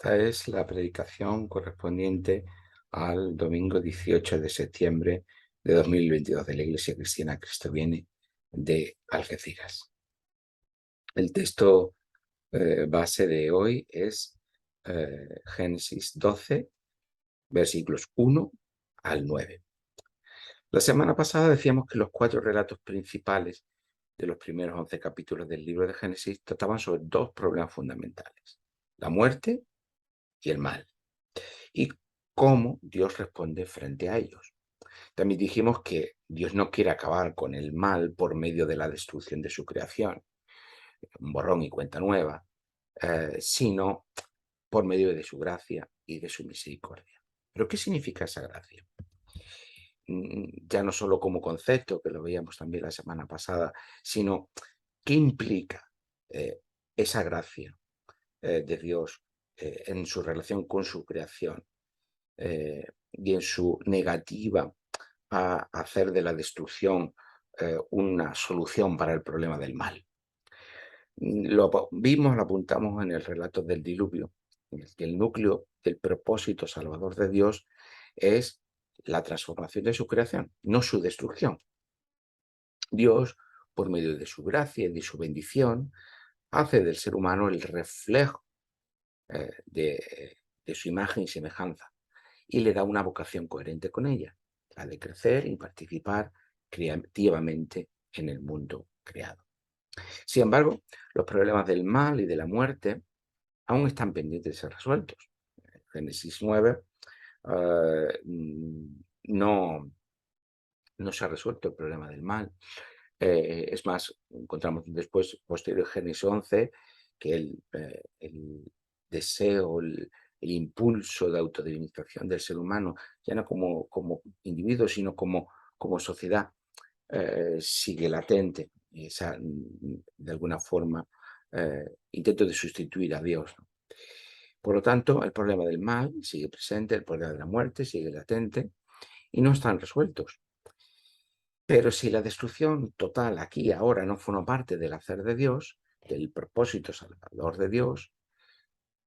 Esta es la predicación correspondiente al domingo 18 de septiembre de 2022 de la Iglesia Cristiana Cristo Viene de Algeciras. El texto base de hoy es Génesis 12, versículos 1 al 9. La semana pasada decíamos que los 4 relatos principales de los primeros 11 capítulos del libro de Génesis trataban sobre 2 problemas fundamentales: la muerte y el mal, y cómo Dios responde frente a ellos. También dijimos que Dios no quiere acabar con el mal por medio de la destrucción de su creación, un borrón y cuenta nueva, sino por medio de su gracia y de su misericordia. ¿Pero qué significa esa gracia? Ya no solo como concepto, que lo veíamos también la semana pasada, sino qué implica esa gracia de Dios en su relación con su creación. Y en su negativa a hacer de la destrucción una solución para el problema del mal. Lo apuntamos en el relato del diluvio, en el que el núcleo del propósito salvador de Dios es la transformación de su creación, no su destrucción. Dios, por medio de su gracia y de su bendición, hace del ser humano el reflejo de su imagen y semejanza, y le da una vocación coherente con ella, la de crecer y participar creativamente en el mundo creado. Sin embargo, los problemas del mal y de la muerte aún están pendientes de ser resueltos. Génesis 9 no, no se ha resuelto el problema del mal. Es más, encontramos después, posterior a Génesis 11, que el deseo, el impulso de autodivinización del ser humano, ya no como individuo, sino como sociedad, sigue latente. Y esa, de alguna forma, intento de sustituir a Dios, ¿no? Por lo tanto, el problema del mal sigue presente, el problema de la muerte sigue latente y no están resueltos. Pero si la destrucción total aquí y ahora no forma parte del hacer de Dios, del propósito salvador de Dios,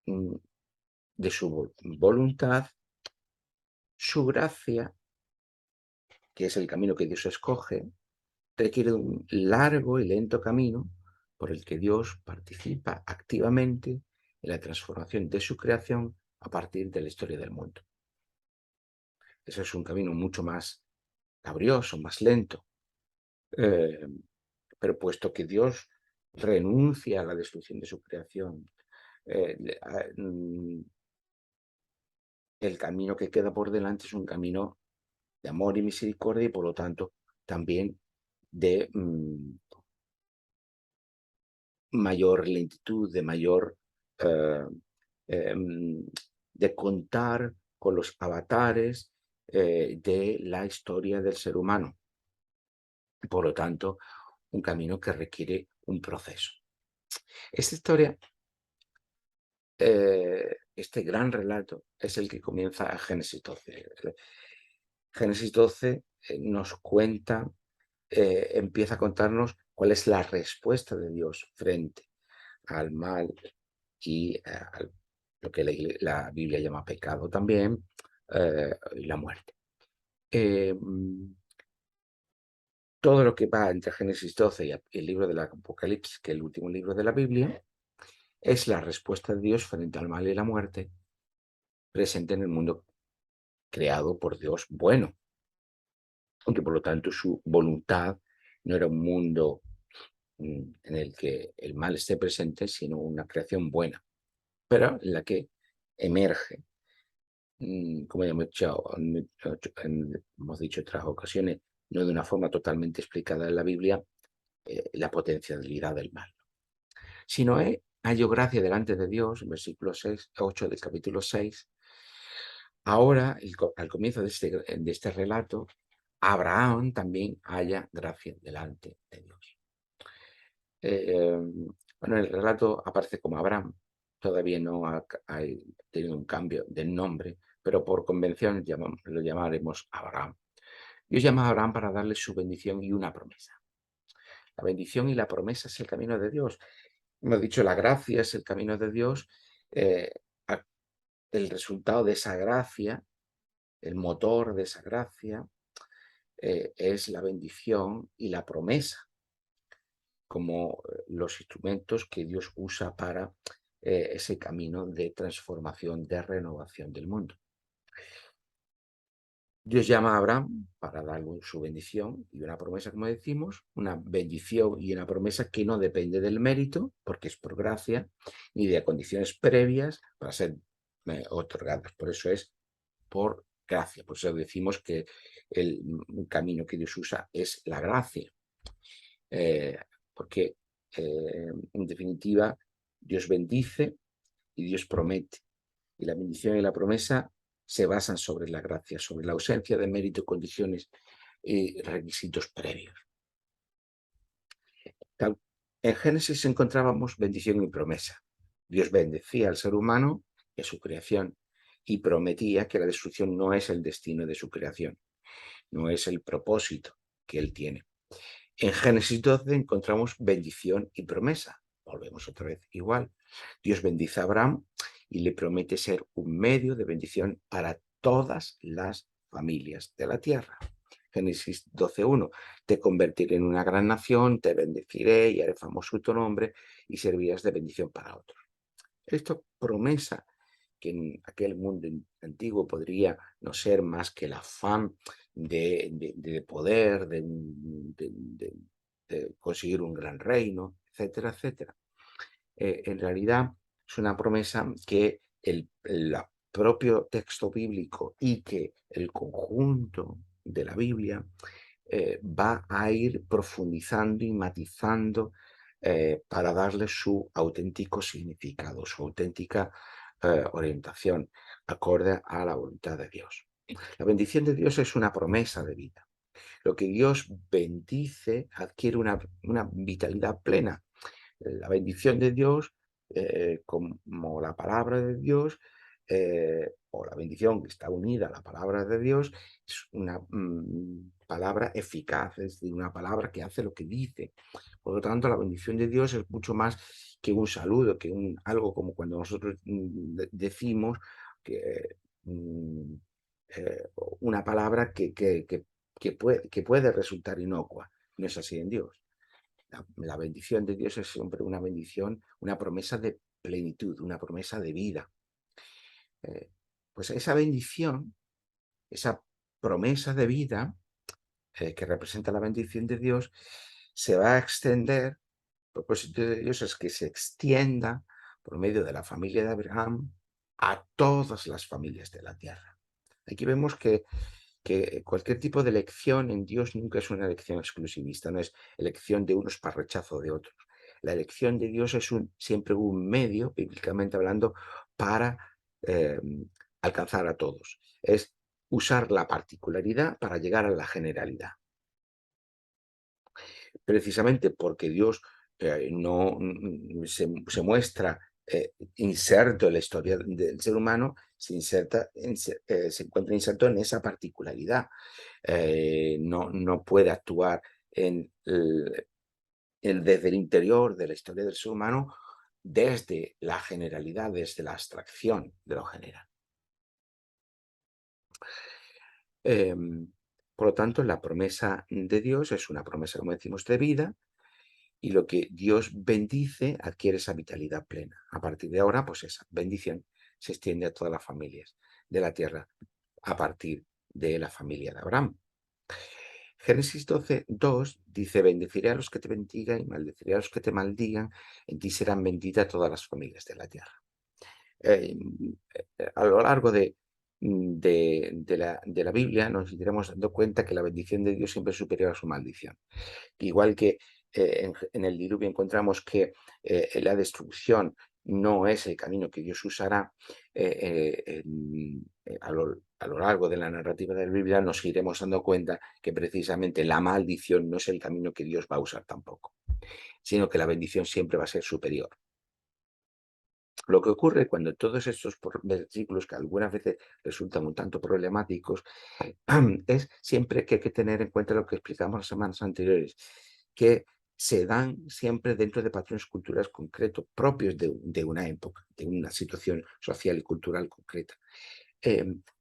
mm, de su voluntad, su gracia, que es el camino que Dios escoge, requiere un largo y lento camino por el que Dios participa activamente en la transformación de su creación a partir de la historia del mundo. Eso es un camino mucho más laborioso, más lento, eh, pero puesto que Dios renuncia a la destrucción de su creación, eh, el camino que queda por delante es un camino de amor y misericordia y por lo tanto también de mayor lentitud, de mayor eh, em, de contar con los avatares de la historia del ser humano. Por lo tanto, un camino que requiere un proceso. Esta historia, este gran relato, es el que comienza a Génesis 12. Génesis 12 nos cuenta, empieza a contarnos cuál es la respuesta de Dios frente al mal y a lo que la Biblia llama pecado también, y la muerte. Todo lo que va entre Génesis 12 y el libro del Apocalipsis, que es el último libro de la Biblia, es la respuesta de Dios frente al mal y la muerte presente en el mundo creado por Dios bueno, aunque por lo tanto su voluntad no era un mundo en el que el mal esté presente, sino una creación buena, pero en la que emerge, como ya hemos dicho en otras ocasiones, no de una forma totalmente explicada en la Biblia, la potencialidad del mal. Si Noé halló gracia delante de Dios, en versículo 8 del capítulo 6, ahora, al comienzo de este relato, Abraham también halla gracia delante de Dios. Bueno, el relato aparece como Abraham, todavía no ha tenido un cambio de nombre, pero por convención lo llamaremos Abraham. Dios llama a Abraham para darle su bendición y una promesa. La bendición y la promesa es el camino de Dios. Hemos dicho, la gracia es el camino de Dios, eh, el resultado de esa gracia, el motor de esa gracia, es la bendición y la promesa, como los instrumentos que Dios usa para ese camino de transformación, de renovación del mundo. Dios llama a Abraham para darle su bendición y una promesa, como decimos, una bendición y una promesa que no depende del mérito, porque es por gracia, ni de condiciones previas para ser otorgadas. Por eso es por gracia. Por eso decimos que el camino que Dios usa es la gracia. Porque, en definitiva, Dios bendice y Dios promete. Y la bendición y la promesa se basan sobre la gracia, sobre la ausencia de mérito, condiciones y requisitos previos. En Génesis encontrábamos bendición y promesa. Dios bendecía al ser humano y a su creación y prometía que la destrucción no es el destino de su creación, no es el propósito que él tiene. En Génesis 12 encontramos bendición y promesa. Volvemos otra vez igual. Dios bendice a Abraham y le promete ser un medio de bendición para todas las familias de la tierra. Génesis 12:1. Te convertiré en una gran nación, te bendeciré y haré famoso tu nombre y servirás de bendición para otros. Esta promesa que en aquel mundo antiguo podría no ser más que el afán de poder, de conseguir un gran reino, etcétera, etcétera. En realidad es una promesa que el propio texto bíblico y que el conjunto de la Biblia va a ir profundizando y matizando para darle su auténtico significado, su auténtica orientación, acorde a la voluntad de Dios. La bendición de Dios es una promesa de vida. Lo que Dios bendice adquiere una vitalidad plena. La bendición de Dios, como la palabra de Dios, o la bendición que está unida a la palabra de Dios, es una palabra eficaz, es decir, una palabra que hace lo que dice. Por lo tanto, la bendición de Dios es mucho más que un saludo, que algo como cuando nosotros decimos que mm, una palabra que puede resultar inocua. No es así en Dios. La bendición de Dios es siempre una bendición, una promesa de plenitud, una promesa de vida. Pues esa bendición, esa promesa de vida que representa la bendición de Dios, se va a extender. El propósito de Dios es que se extienda por medio de la familia de Abraham a todas las familias de la tierra. Aquí vemos que cualquier tipo de elección en Dios nunca es una elección exclusivista, no es elección de unos para rechazo de otros. La elección de Dios es siempre un medio, bíblicamente hablando, para eh, alcanzar a todos. Es usar la particularidad para llegar a la generalidad. Precisamente porque Dios no se muestra inserto en la historia del ser humano, se encuentra inserto en esa particularidad. No puede actuar desde el interior de la historia del ser humano, desde la generalidad, desde la abstracción de lo general. Por lo tanto, la promesa de Dios es una promesa, como decimos, de vida, y lo que Dios bendice adquiere esa vitalidad plena. A partir de ahora, pues esa bendición se extiende a todas las familias de la tierra a partir de la familia de Abraham. Génesis 12:2 dice: bendeciré a los que te bendigan y maldeciré a los que te maldigan, en ti serán benditas todas las familias de la tierra. Eh, a lo largo de la Biblia nos iremos dando cuenta que la bendición de Dios siempre es superior a su maldición. Igual que en el diluvio encontramos que la destrucción no es el camino que Dios usará, a lo largo de la narrativa de la Biblia nos iremos dando cuenta que precisamente la maldición no es el camino que Dios va a usar tampoco, sino que la bendición siempre va a ser superior. Lo que ocurre cuando todos estos versículos, que algunas veces resultan un tanto problemáticos, es siempre que hay que tener en cuenta lo que explicamos las semanas anteriores, que se dan siempre dentro de patrones culturales concretos, propios de una época, de una situación social y cultural concreta.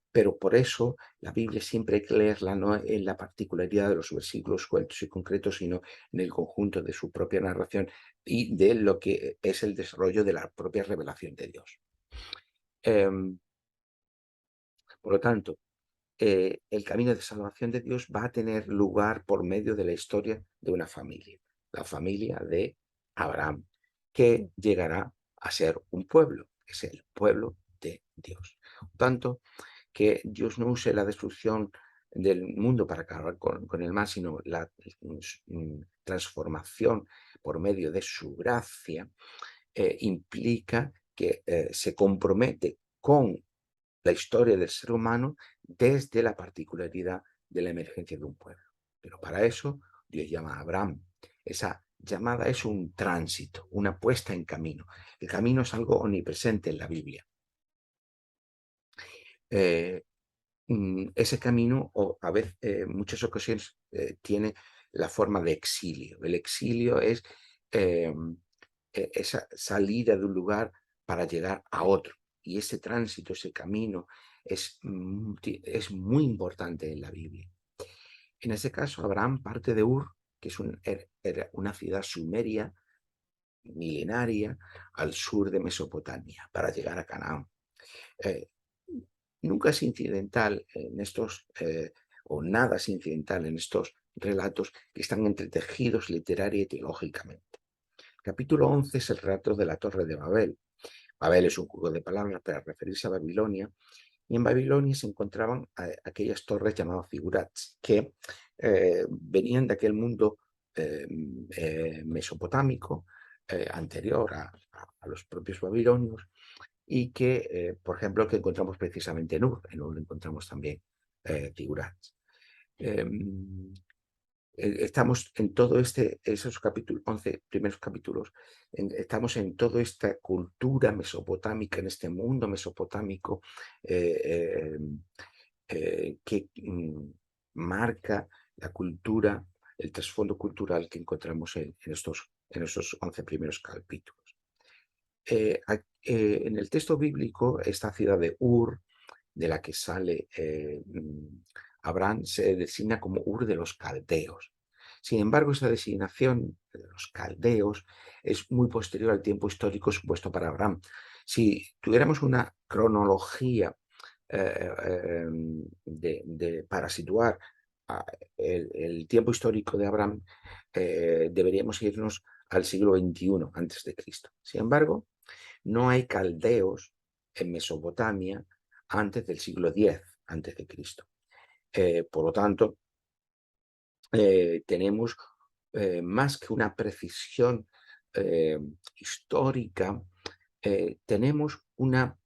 Pero por eso la Biblia siempre hay que leerla no en la particularidad de los versículos sueltos y concretos, sino en el conjunto de su propia narración y de lo que es el desarrollo de la propia revelación de Dios. Por lo tanto, el camino de salvación de Dios va a tener lugar por medio de la historia de una familia, la familia de Abraham, que llegará a ser un pueblo, que es el pueblo de Dios. Por tanto, que Dios no use la destrucción del mundo para acabar con el mal, sino la transformación por medio de su gracia, implica que se compromete con la historia del ser humano desde la particularidad de la emergencia de un pueblo. Pero para eso Dios llama a Abraham. Esa llamada es un tránsito, una puesta en camino. El camino es algo omnipresente en la Biblia. Ese camino, o a veces, en muchas ocasiones, tiene la forma de exilio. El exilio es esa salida de un lugar para llegar a otro. Y ese tránsito, ese camino, es muy importante en la Biblia. En ese caso, Abraham parte de Ur, que es era una ciudad sumeria, milenaria, al sur de Mesopotamia, para llegar a Canaán. Eh, Nunca es incidental en estos, o nada es incidental en estos relatos que están entretejidos literaria y teológicamente. Capítulo 11 es el relato de la Torre de Babel. Babel es un juego de palabras para referirse a Babilonia, y en Babilonia se encontraban aquellas torres llamadas figurats, que venían de aquel mundo mesopotámico, anterior a los propios babilonios, y que, por ejemplo, que encontramos precisamente en Ur encontramos también figurats. Estamos en todo esos capítulos, 11 primeros capítulos, estamos en toda esta cultura mesopotámica, en este mundo mesopotámico eh, que marca la cultura, el trasfondo cultural que encontramos en estos 11 primeros capítulos. En el texto bíblico, esta ciudad de Ur, de la que sale Abraham, se designa como Ur de los Caldeos. Sin embargo, esa designación de los caldeos es muy posterior al tiempo histórico supuesto para Abraham. Si tuviéramos una cronología para situar el tiempo histórico de Abraham, deberíamos irnos al siglo XXI antes de Cristo. Sin embargo, no hay caldeos en Mesopotamia antes del siglo X antes de Cristo. Por lo tanto, tenemos más que una precisión histórica, tenemos una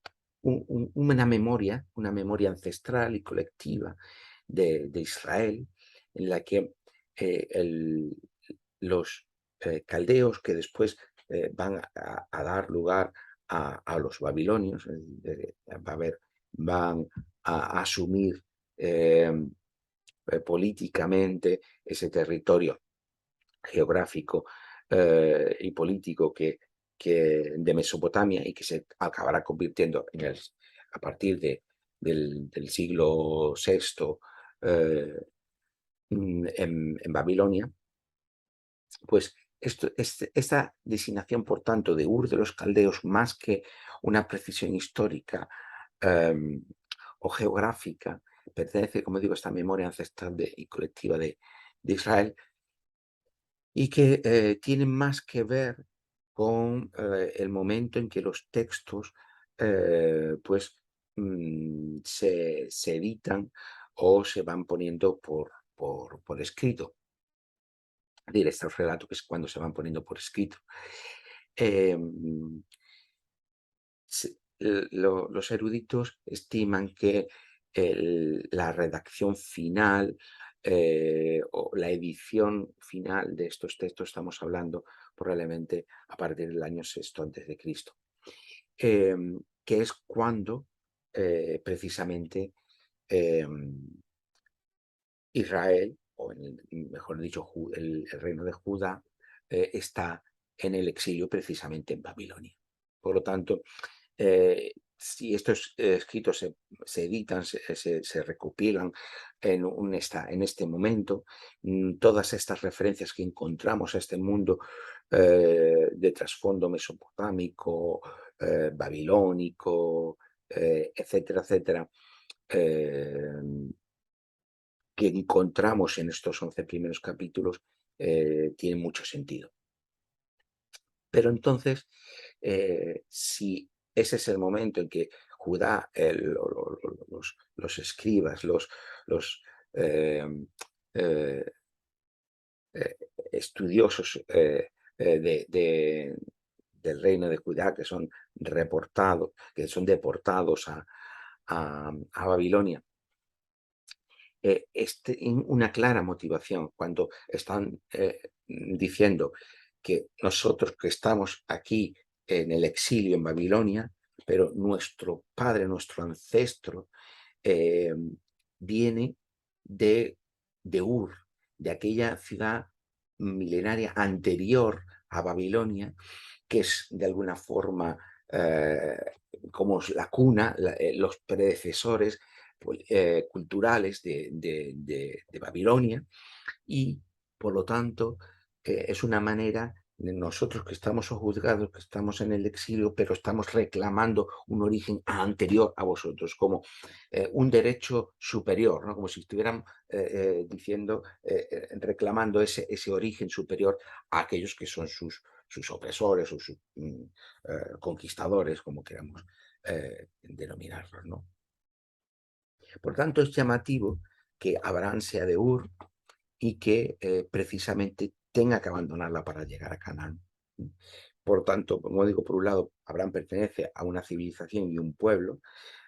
memoria ancestral y colectiva de Israel, en la que los caldeos, que después van a dar lugar a los babilonios, van a asumir políticamente ese territorio geográfico y político de Mesopotamia, y que se acabará convirtiendo a partir del siglo VI en Babilonia. Pues esta designación, por tanto, de Ur de los Caldeos, más que una precisión histórica o geográfica, pertenece, como digo, a esta memoria ancestral y colectiva de Israel, y que tiene más que ver con el momento en que los textos pues se editan o se van poniendo por escrito. Es decir, estos relatos que es cuando se van poniendo por escrito. Los eruditos estiman que la redacción final o la edición final de estos textos, estamos hablando probablemente a partir del año VI antes de Cristo, que es cuando precisamente Israel, o mejor dicho, el reino de Judá, está en el exilio precisamente en Babilonia. Por lo tanto, si estos escritos se editan, se recopilan en este momento, todas estas referencias que encontramos a este mundo de trasfondo mesopotámico, babilónico, etcétera, etcétera, eh, que encontramos en estos 11 primeros capítulos, tienen mucho sentido. Pero entonces, si ese es el momento en que Judá, los escribas, los eh, eh, eh, estudiosos del reino de Judá que son reportados, que son deportados a Babilonia, una clara motivación cuando están diciendo que nosotros que estamos aquí en el exilio en Babilonia, pero nuestro padre, nuestro ancestro, eh, viene de Ur, de aquella ciudad milenaria anterior a Babilonia, que es de alguna forma eh, como la cuna, los predecesores culturales de Babilonia, y por lo tanto es una manera de nosotros que estamos juzgados, que estamos en el exilio, pero estamos reclamando un origen anterior a vosotros, como un derecho superior, ¿no? Como si estuvieran diciendo, reclamando ese origen superior a aquellos que son sus opresores o sus conquistadores, como queramos denominarlos, ¿no? Por tanto, es llamativo que Abraham sea de Ur y que precisamente tenga que abandonarla para llegar a Canaán. Por tanto, como digo, por un lado, Abraham pertenece a una civilización y un pueblo,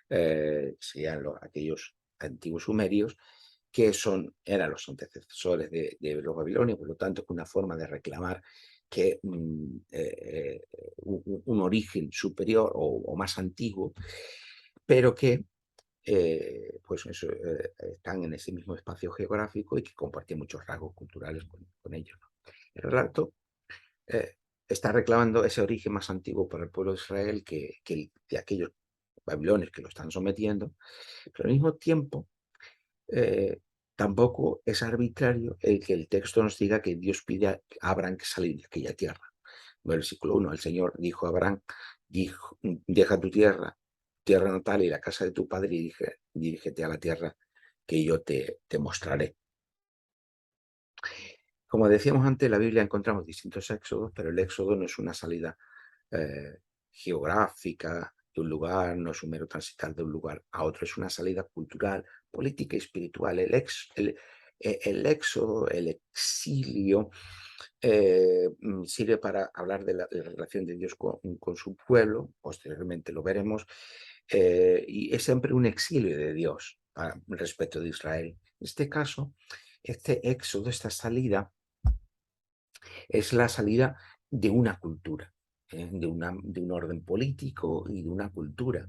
serían aquellos antiguos sumerios, que eran los antecesores de los babilonios, por lo tanto, es una forma de reclamar que un origen superior o más antiguo, pero que pues eso, están en ese mismo espacio geográfico y que comparten muchos rasgos culturales con ellos, ¿no? El relato eh, está reclamando ese origen más antiguo para el pueblo de Israel que el de aquellos babilonios que lo están sometiendo, pero al mismo tiempo eh, tampoco es arbitrario el que el texto nos diga que Dios pide a Abraham que salir de aquella tierra. Versículo 1, el Señor dijo a Abraham, deja tu tierra natal y la casa de tu padre y dirígete a la tierra que yo te mostraré. Como decíamos antes, en la Biblia encontramos distintos éxodos, pero el éxodo no es una salida geográfica de un lugar, no es un mero transitar de un lugar a otro, es una salida cultural, política y espiritual. El éxodo, el exilio, sirve para hablar de la relación de Dios con su pueblo, posteriormente lo veremos, y es siempre un exilio de Dios respecto de Israel. En este caso, este éxodo, esta salida, es la salida de una cultura, de un orden político y de una cultura.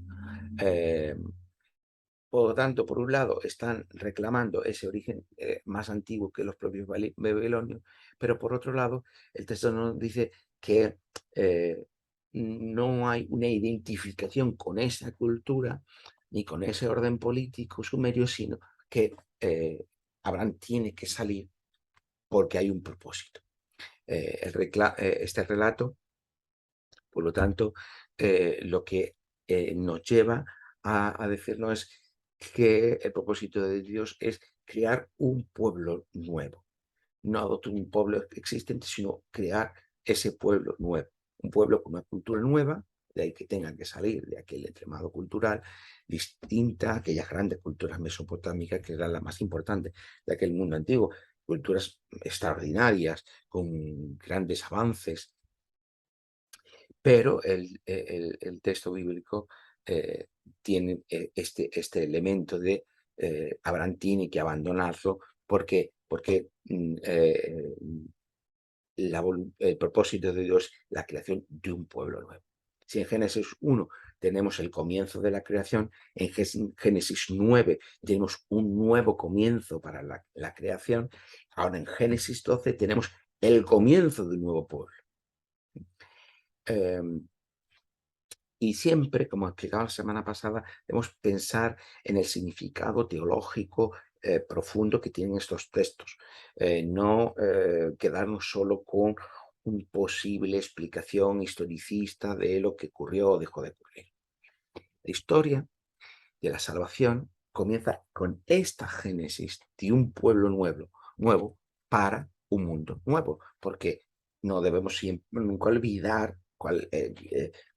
Eh, por lo tanto, por un lado, están reclamando ese origen más antiguo que los propios babilonios, pero por otro lado, el texto nos dice que no hay una identificación con esa cultura ni con ese orden político sumerio, sino que Abraham tiene que salir porque hay un propósito. Este relato, por lo tanto, lo que nos lleva a decirnos es que el propósito de Dios es crear un pueblo nuevo, no un pueblo existente, sino crear ese pueblo nuevo, un pueblo con una cultura nueva, de ahí que tengan que salir de aquel entramado cultural distinta a aquellas grandes culturas mesopotámicas que eran las más importantes de aquel mundo antiguo, culturas extraordinarias, con grandes avances, pero el texto bíblico tiene este elemento de Abraham tiene que abandonarlo porque el propósito de Dios es la creación de un pueblo nuevo. Si en Génesis 1 tenemos el comienzo de la creación, en Génesis 9 tenemos un nuevo comienzo para la creación, ahora en Génesis 12 tenemos el comienzo de un nuevo pueblo. Y siempre, como explicaba la semana pasada, debemos pensar en el significado teológico profundo que tienen estos textos. No quedarnos solo con una posible explicación historicista de lo que ocurrió o dejó de ocurrir. La historia de la salvación comienza con esta génesis de un pueblo nuevo para un mundo nuevo, porque no debemos nunca olvidar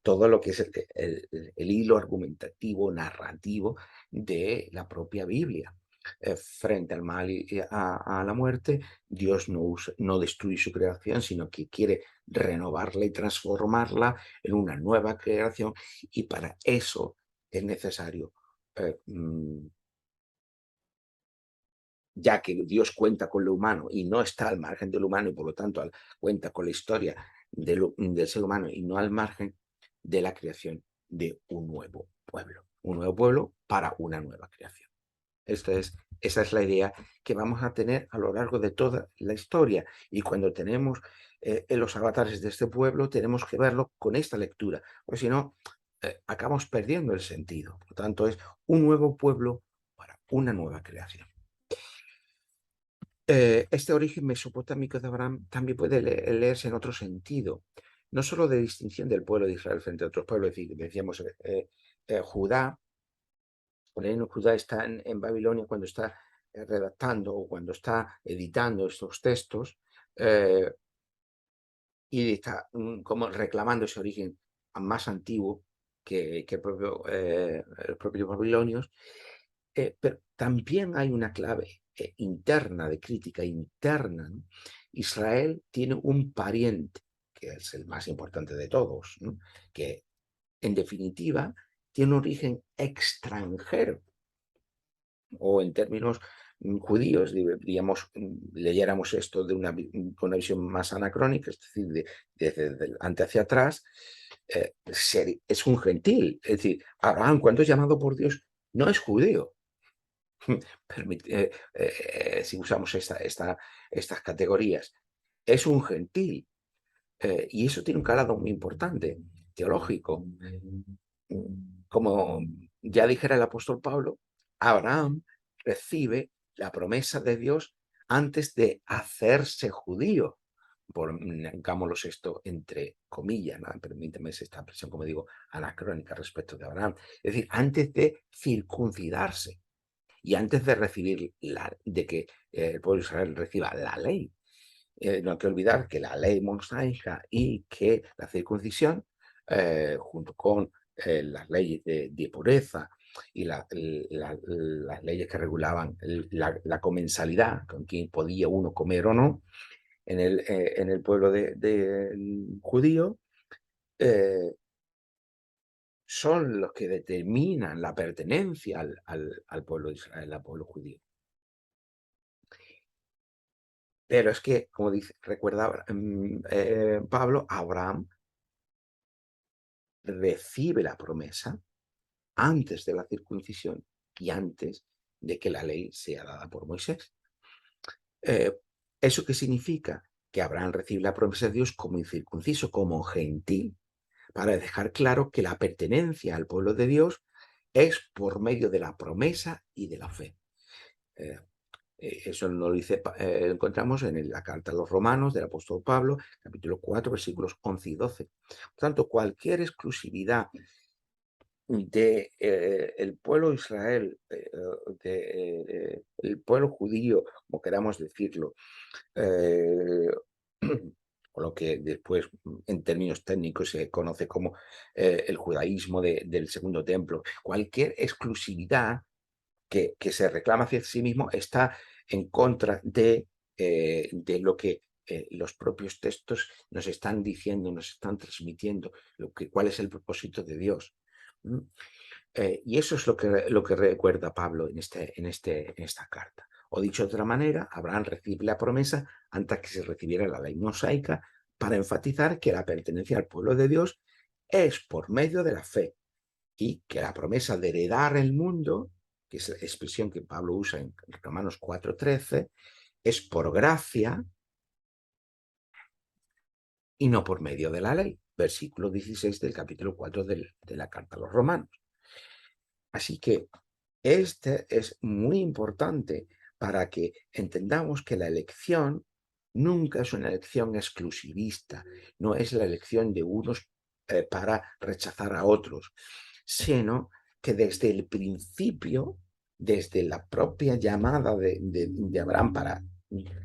todo lo que es el hilo argumentativo, narrativo de la propia Biblia. Frente al mal y a la muerte, Dios no destruye su creación, sino que quiere renovarla y transformarla en una nueva creación, y para eso es necesario, ya que Dios cuenta con lo humano y no está al margen del humano, y por lo tanto cuenta con la historia del ser humano y no al margen de la creación de un nuevo pueblo para una nueva creación. Esa es la idea que vamos a tener a lo largo de toda la historia, y cuando tenemos los avatares de este pueblo tenemos que verlo con esta lectura, porque si no acabamos perdiendo el sentido. Por lo tanto, es un nuevo pueblo para una nueva creación. Este origen mesopotámico de Abraham también puede leerse en otro sentido, no solo de distinción del pueblo de Israel frente a otros pueblos. Es decir, decíamos, Judá, el reino de Judá está en Babilonia cuando está redactando o cuando está editando estos textos, y está como reclamando ese origen más antiguo que los propios babilonios. Pero también hay una clave interna, de crítica interna, ¿no? Israel tiene un pariente, que es el más importante de todos, ¿no? Que en definitiva tiene un origen extranjero, o en términos judíos, diríamos, leyéramos esto con una visión más anacrónica, es decir, desde adelante hacia atrás, es un gentil. Es decir, Abraham, cuando es llamado por Dios, no es judío. Si usamos estas categorías, es un gentil, y eso tiene un calado muy importante, teológico. Como ya dijera el apóstol Pablo, Abraham recibe la promesa de Dios antes de hacerse judío. Pongámoslo esto entre comillas, ¿no? Permíteme esta expresión, como digo, anacrónica respecto de Abraham. Es decir, antes de circuncidarse. Y antes de recibir de que el pueblo de Israel reciba la ley, no hay que olvidar que la ley mosaica y que la circuncisión, junto con las leyes de pureza y las leyes que regulaban la comensalidad, con quién podía uno comer o no, en el pueblo judío, eh, son los que determinan la pertenencia al pueblo de Israel, al pueblo judío. Pero es que, como recuerda Pablo, Abraham recibe la promesa antes de la circuncisión y antes de que la ley sea dada por Moisés. ¿Eso qué significa? Que Abraham recibe la promesa de Dios como incircunciso, como gentil, para dejar claro que la pertenencia al pueblo de Dios es por medio de la promesa y de la fe. Eso lo encontramos en la carta a los Romanos del apóstol Pablo, capítulo 4, versículos 11 y 12. Por tanto, cualquier exclusividad del pueblo de Israel, del pueblo judío, como queramos decirlo, eh, o lo que después en términos técnicos se conoce como el judaísmo del segundo templo, cualquier exclusividad que se reclama hacia sí mismo está en contra de lo que los propios textos nos están diciendo, nos están transmitiendo, cuál es el propósito de Dios. Y eso es lo que recuerda Pablo en esta carta. O dicho de otra manera, Abraham recibe la promesa antes que se recibiera la ley mosaica, para enfatizar que la pertenencia al pueblo de Dios es por medio de la fe, y que la promesa de heredar el mundo, que es la expresión que Pablo usa en Romanos 4:13, es por gracia, y no por medio de la ley. Versículo 16 del capítulo 4 de la carta a los romanos. Así que este es muy importante para que entendamos que la elección nunca es una elección exclusivista, no es la elección de unos para rechazar a otros, sino que desde el principio, desde la propia llamada de Abraham para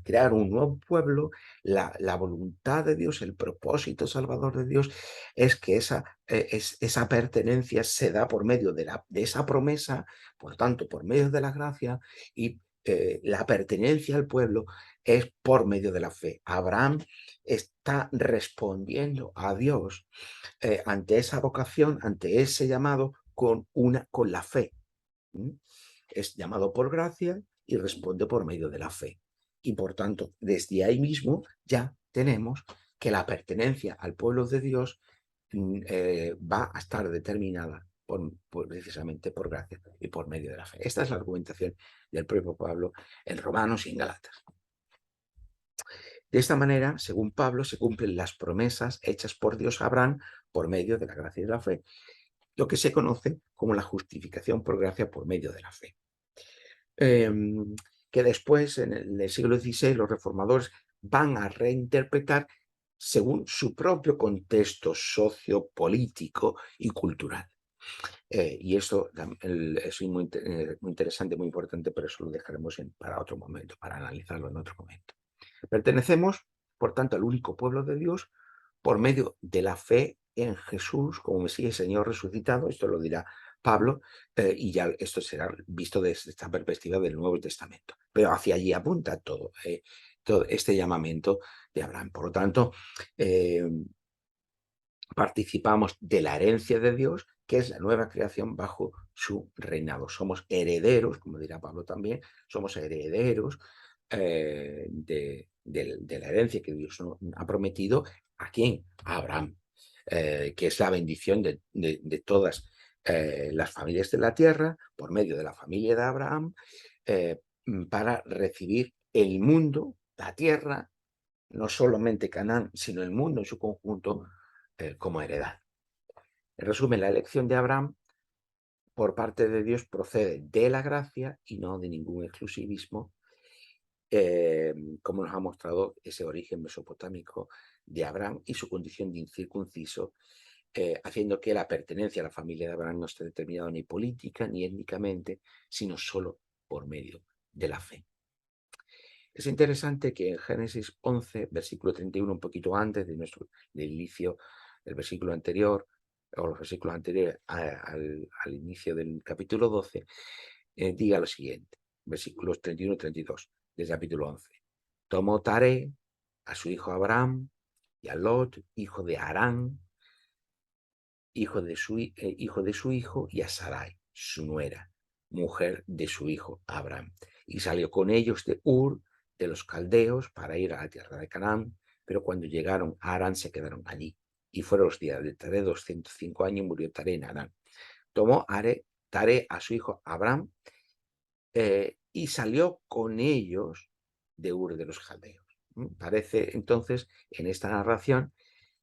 crear un nuevo pueblo, la voluntad de Dios, el propósito salvador de Dios es que esa pertenencia se da por medio de esa promesa, por tanto, por medio de la gracia, y la pertenencia al pueblo es por medio de la fe. Abraham está respondiendo a Dios ante esa vocación, ante ese llamado, con la fe. Es llamado por gracia y responde por medio de la fe. Y por tanto, desde ahí mismo ya tenemos que la pertenencia al pueblo de Dios va a estar determinada precisamente por gracia y por medio de la fe. Esta es la argumentación del propio Pablo en Romanos y en Galatas. De esta manera, según Pablo, se cumplen las promesas hechas por Dios a Abraham por medio de la gracia y de la fe, lo que se conoce como la justificación por gracia por medio de la fe. Que después, en el siglo XVI, los reformadores van a reinterpretar según su propio contexto sociopolítico y cultural. Y esto es muy interesante, muy importante, pero eso lo dejaremos para otro momento, para analizarlo en otro momento. Pertenecemos, por tanto, al único pueblo de Dios por medio de la fe en Jesús como Mesías y Señor resucitado. Esto lo dirá Pablo, y ya esto será visto desde esta perspectiva del Nuevo Testamento. Pero hacia allí apunta todo este llamamiento de Abraham. Por lo tanto, participamos de la herencia de Dios, que es la nueva creación bajo su reinado. Somos herederos, como dirá Pablo también, somos herederos de la herencia que Dios nos ha prometido. ¿A quién? A Abraham, que es la bendición de todas las familias de la tierra, por medio de la familia de Abraham, para recibir el mundo, la tierra, no solamente Canaán, sino el mundo en su conjunto, como heredad. En resumen, la elección de Abraham por parte de Dios procede de la gracia y no de ningún exclusivismo, como nos ha mostrado ese origen mesopotámico de Abraham y su condición de incircunciso, haciendo que la pertenencia a la familia de Abraham no esté determinada ni política ni étnicamente, sino solo por medio de la fe. Es interesante que en Génesis 11, versículo 31, un poquito antes del inicio del versículo anterior, o los versículos anteriores al inicio del capítulo 12, diga lo siguiente, versículos 31 y 32 del capítulo 11. Tomó Taré a su hijo Abraham y a Lot, hijo de Harán, hijo de su hijo, y a Sarai, su nuera, mujer de su hijo Abraham. Y salió con ellos de Ur, de los caldeos, para ir a la tierra de Canaán, pero cuando llegaron a Harán se quedaron allí. Y fueron los días de Taré 205 años y murió Taré en Harán. Tomó Taré a su hijo Abraham y salió con ellos de Ur de los caldeos. Parece entonces en esta narración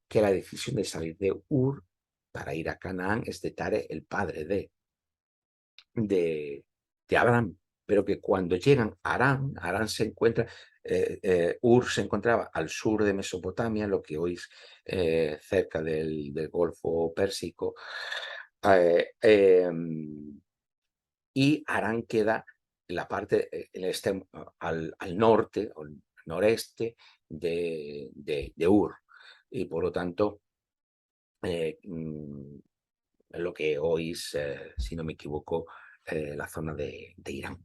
que la decisión de salir de Ur para ir a Canaán es de Tare, el padre de Abraham, pero que cuando llegan a Harán se encuentra, Ur se encontraba al sur de Mesopotamia, lo que hoy es cerca del Golfo Pérsico, y Harán queda en la parte, al norte o noreste de Ur, y por lo tanto lo que hoy es, si no me equivoco, la zona de Irán.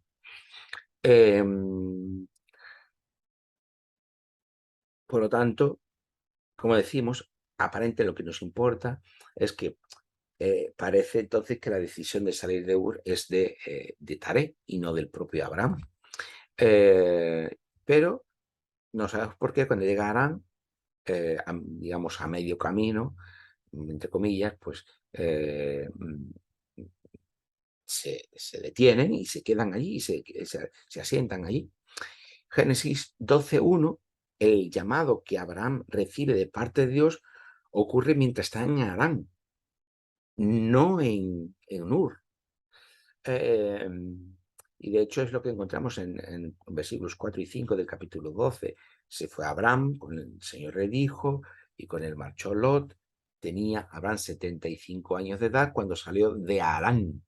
Por lo tanto, como decimos, aparente lo que nos importa es que parece entonces que la decisión de salir de Ur es de Taré y no del propio Abraham. Pero no sabemos por qué cuando llega a Harán, digamos a medio camino, entre comillas, pues se detienen y se quedan allí y se asientan allí. Génesis 12.1 el llamado que Abraham recibe de parte de Dios ocurre mientras está en Harán, no en Ur. Y de hecho es lo que encontramos en versículos 4 y 5 del capítulo 12. Se fue Abraham, con el Señor le dijo, y con él marchó Lot. Tenía Abraham 75 años de edad cuando salió de Harán.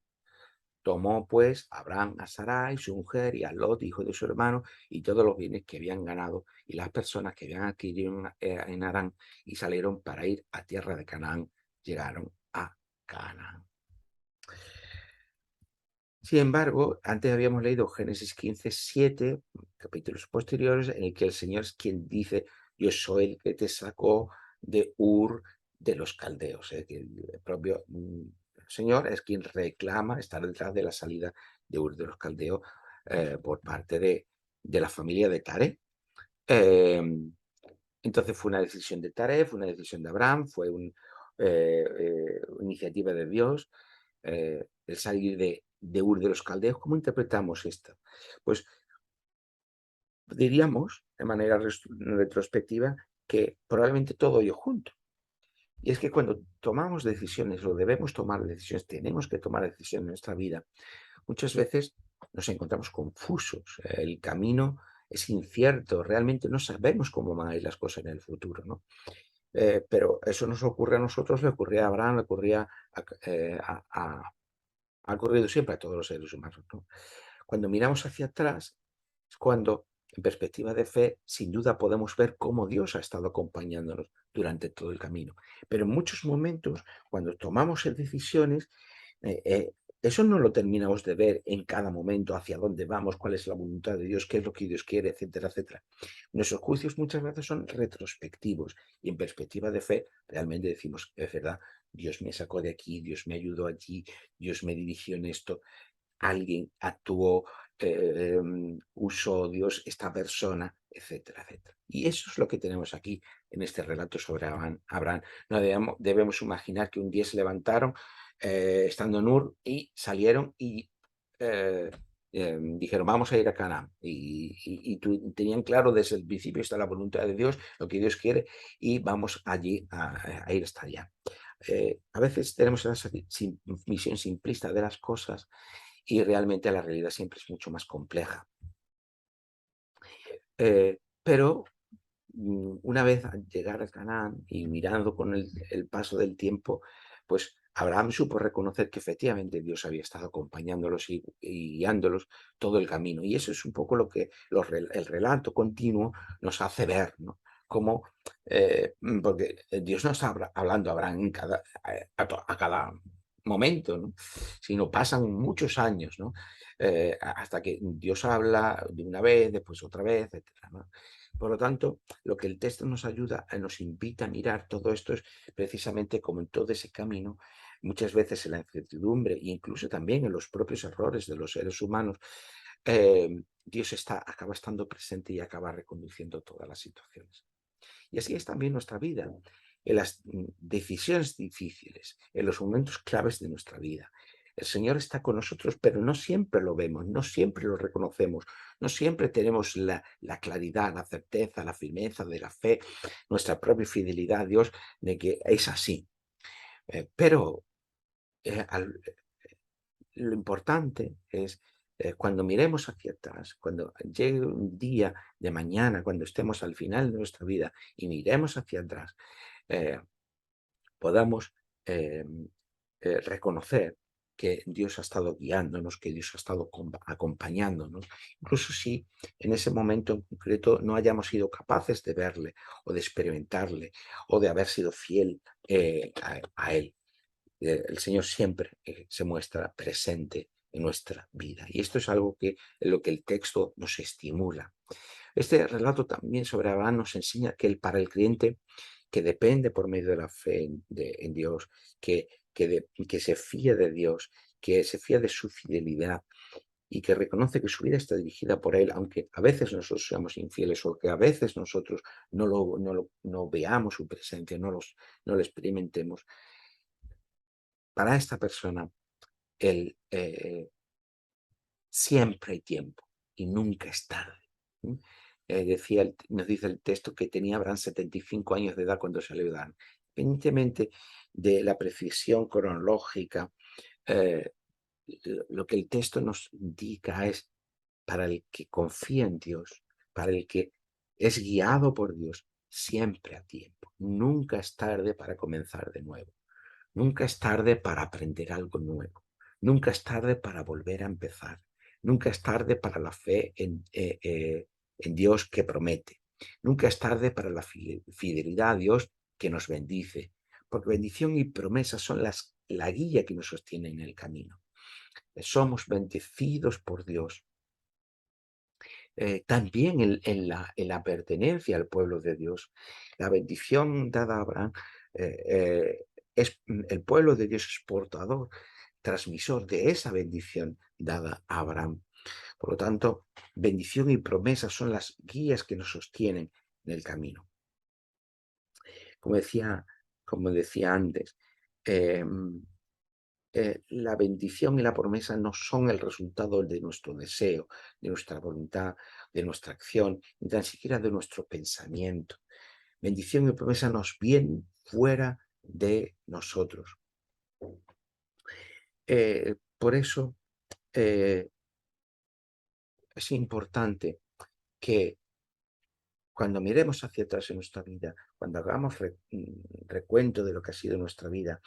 Tomó pues Abraham a Sarai, su mujer, y a Lot, hijo de su hermano, y todos los bienes que habían ganado, y las personas que habían adquirido en Harán, y salieron para ir a tierra de Canaán. Llegaron a Canaán. Sin embargo, antes habíamos leído Génesis 15:7, capítulos posteriores, en el que el Señor es quien dice: yo soy el que te sacó de Ur de los caldeos. Es decir, el propio Señor es quien reclama estar detrás de la salida de Ur de los caldeos por parte de la familia de Tare. Entonces fue una decisión de Tare, fue una decisión de Abraham, fue una iniciativa de Dios, el salir de Ur de los Caldeos. ¿Cómo interpretamos esto? Pues diríamos, de manera retrospectiva, que probablemente todo ello junto. Y es que cuando tomamos decisiones, o debemos tomar decisiones, tenemos que tomar decisiones en nuestra vida, muchas veces nos encontramos confusos. El camino es incierto, realmente no sabemos cómo van a ir las cosas en el futuro, ¿no? Pero eso nos ocurre a nosotros, le ocurría a Abraham, le ocurría ha ocurrido siempre a todos los seres humanos, ¿no? Cuando miramos hacia atrás, es cuando, en perspectiva de fe, sin duda podemos ver cómo Dios ha estado acompañándonos durante todo el camino. Pero en muchos momentos, cuando tomamos decisiones, eh, eh, eso no lo terminamos de ver en cada momento, hacia dónde vamos, cuál es la voluntad de Dios, qué es lo que Dios quiere, etcétera, etcétera. Nuestros juicios muchas veces son retrospectivos y en perspectiva de fe realmente decimos: es verdad, Dios me sacó de aquí, Dios me ayudó allí, Dios me dirigió en esto, alguien actuó, usó Dios esta persona, etcétera, etcétera. Y eso es lo que tenemos aquí en este relato sobre Abraham. No debemos imaginar que un día se levantaron estando en Ur y salieron y eh, dijeron: vamos a ir a Canaán. Y tenían claro desde el principio: está la voluntad de Dios, lo que Dios quiere, y vamos allí a ir hasta allá. A veces tenemos esa visión simplista de las cosas y realmente la realidad siempre es mucho más compleja. Pero una vez al llegar a Canaán y mirando con el paso del tiempo, pues Abraham supo reconocer que efectivamente Dios había estado acompañándolos y guiándolos todo el camino. Y eso es un poco lo que el relato continuo nos hace ver, ¿no? Como, porque Dios no está hablando a Abraham a cada momento, ¿no? Sino pasan muchos años, ¿no? Hasta que Dios habla de una vez, después otra vez, etcétera, ¿no? Por lo tanto, lo que el texto nos ayuda, nos invita a mirar todo esto es precisamente como en todo ese camino, muchas veces en la incertidumbre e incluso también en los propios errores de los seres humanos, Dios acaba estando presente y acaba reconduciendo todas las situaciones. Y así es también nuestra vida, en las decisiones difíciles, en los momentos claves de nuestra vida. El Señor está con nosotros, pero no siempre lo vemos, no siempre lo reconocemos, no siempre tenemos la claridad, la certeza, la firmeza de la fe, nuestra propia fidelidad a Dios de que es así. Pero eh, al- lo importante es cuando miremos hacia atrás, cuando llegue un día de mañana, cuando estemos al final de nuestra vida y miremos hacia atrás, eh, podamos eh, reconocer que Dios ha estado guiándonos, que Dios ha estado acompañándonos, incluso si en ese momento en concreto no hayamos sido capaces de verle o de experimentarle o de haber sido fiel a Él. El Señor siempre se muestra presente en nuestra vida. Y esto es algo en lo que el texto nos estimula. Este relato también sobre Abraham nos enseña que para el creyente que depende por medio de la fe en Dios, que se fía de Dios, que se fía de su fidelidad y que reconoce que su vida está dirigida por Él, aunque a veces nosotros seamos infieles o que a veces nosotros no veamos su presencia, no lo experimentemos. Para esta persona, el, siempre hay tiempo y nunca es tarde. nos dice el texto que tenía Abraham 75 años de edad cuando salió de Adán. Independientemente de la precisión cronológica, eh, lo que el texto nos indica es para el que confía en Dios, para el que es guiado por Dios, siempre a tiempo. Nunca es tarde para comenzar de nuevo. Nunca es tarde para aprender algo nuevo. Nunca es tarde para volver a empezar. Nunca es tarde para la fe en Dios que promete. Nunca es tarde para la fidelidad a Dios que nos bendice. Porque bendición y promesa son la guía que nos sostiene en el camino. Somos bendecidos por Dios. También en la pertenencia al pueblo de Dios. La bendición dada a Abraham el pueblo de Dios es portador, transmisor de esa bendición dada a Abraham. Por lo tanto, bendición y promesa son las guías que nos sostienen en el camino. Como decía antes, eh, la bendición y la promesa no son el resultado de nuestro deseo, de nuestra voluntad, de nuestra acción, ni tan siquiera de nuestro pensamiento. Bendición y promesa nos vienen fuera de nosotros. Por eso es importante que cuando miremos hacia atrás en nuestra vida, cuando hagamos recuento de lo que ha sido nuestra vida,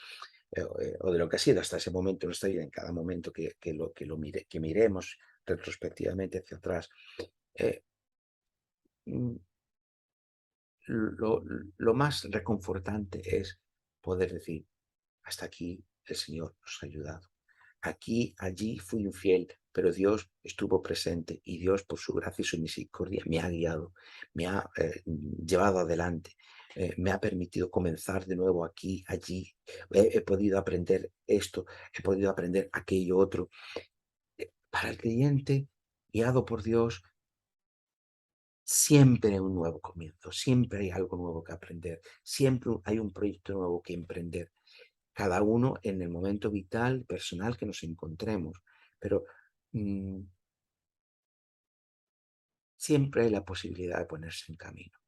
o de lo que ha sido hasta ese momento en nuestra vida, en cada momento que miremos retrospectivamente hacia atrás, eh, mm, lo, lo más reconfortante es poder decir, hasta aquí el Señor nos ha ayudado. Aquí, allí fui infiel, pero Dios estuvo presente y Dios por su gracia y su misericordia me ha guiado, me ha llevado adelante, me ha permitido comenzar de nuevo aquí, allí. He podido aprender esto, he podido aprender aquello otro. Para el creyente, guiado por Dios, siempre hay un nuevo comienzo, siempre hay algo nuevo que aprender, siempre hay un proyecto nuevo que emprender, cada uno en el momento vital, personal que nos encontremos. Pero siempre hay la posibilidad de ponerse en camino.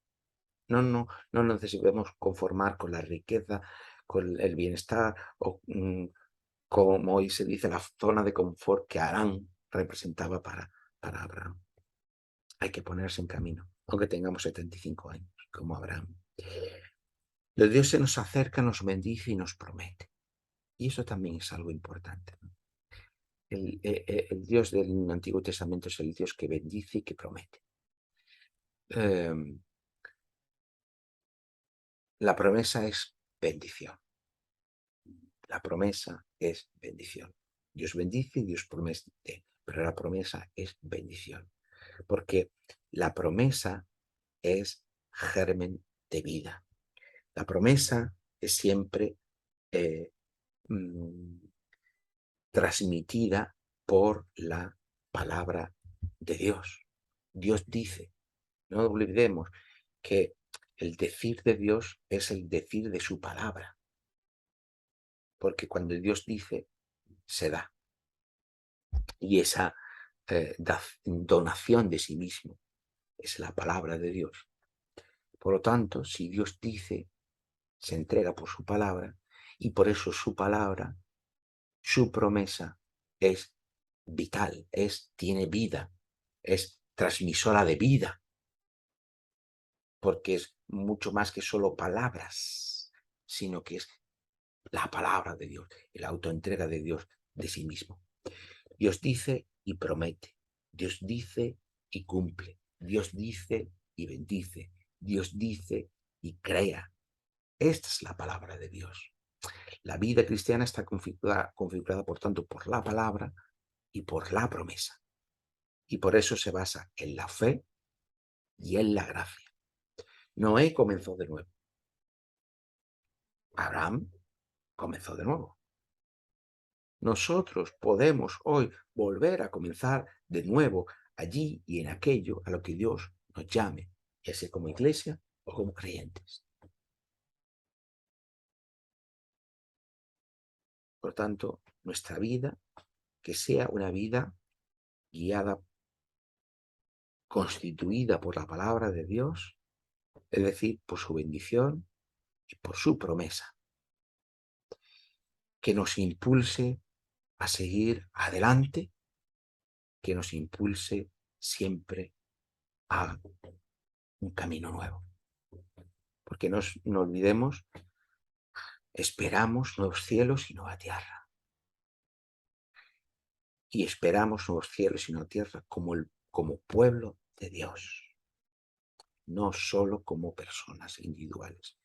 No nos debemos conformar con la riqueza, con el bienestar o como hoy se dice, la zona de confort que Arán representaba para Abraham. Hay que ponerse en camino, aunque tengamos 75 años, como Abraham. Dios se nos acerca, nos bendice y nos promete. Y eso también es algo importante, ¿no? El Dios del Antiguo Testamento es el Dios que bendice y que promete. La promesa es bendición. La promesa es bendición. Dios bendice y Dios promete, pero la promesa es bendición. Porque la promesa es germen de vida. La promesa es siempre transmitida por la palabra de Dios. Dios dice, no olvidemos que el decir de Dios es el decir de su palabra, porque cuando Dios dice, se da. Y esa donación de sí mismo es la palabra de Dios. Por lo tanto, si Dios dice, se entrega por su palabra, y por eso su palabra, su promesa es vital, tiene vida, es transmisora de vida, porque es mucho más que solo palabras, sino que es la palabra de Dios, la autoentrega de Dios de sí mismo. Dios dice y promete, Dios dice y cumple, Dios dice y bendice, Dios dice y crea. Esta es la palabra de Dios. La vida cristiana está configurada, por tanto, por la palabra y por la promesa. Y por eso se basa en la fe y en la gracia. Noé comenzó de nuevo. Abraham comenzó de nuevo. Nosotros podemos hoy volver a comenzar de nuevo allí y en aquello a lo que Dios nos llame, ya sea como iglesia o como creyentes. Por tanto, nuestra vida, que sea una vida guiada constituida por la palabra de Dios, es decir, por su bendición y por su promesa, que nos impulse a seguir adelante, que nos impulse siempre a un camino nuevo. Porque no olvidemos, esperamos nuevos cielos y nueva tierra. Y esperamos nuevos cielos y nueva tierra como pueblo de Dios, no solo como personas individuales.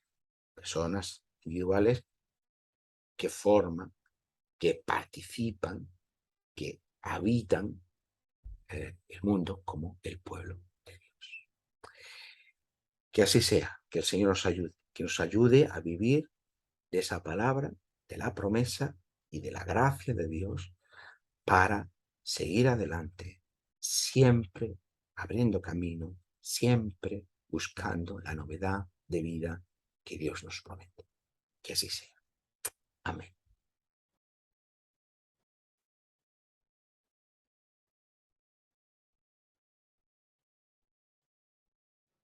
Personas individuales que forman, que participan, que habitan el mundo como el pueblo de Dios. Que así sea, que el Señor que nos ayude a vivir de esa palabra, de la promesa y de la gracia de Dios para seguir adelante, siempre abriendo camino, siempre buscando la novedad de vida que Dios nos promete. Que así sea.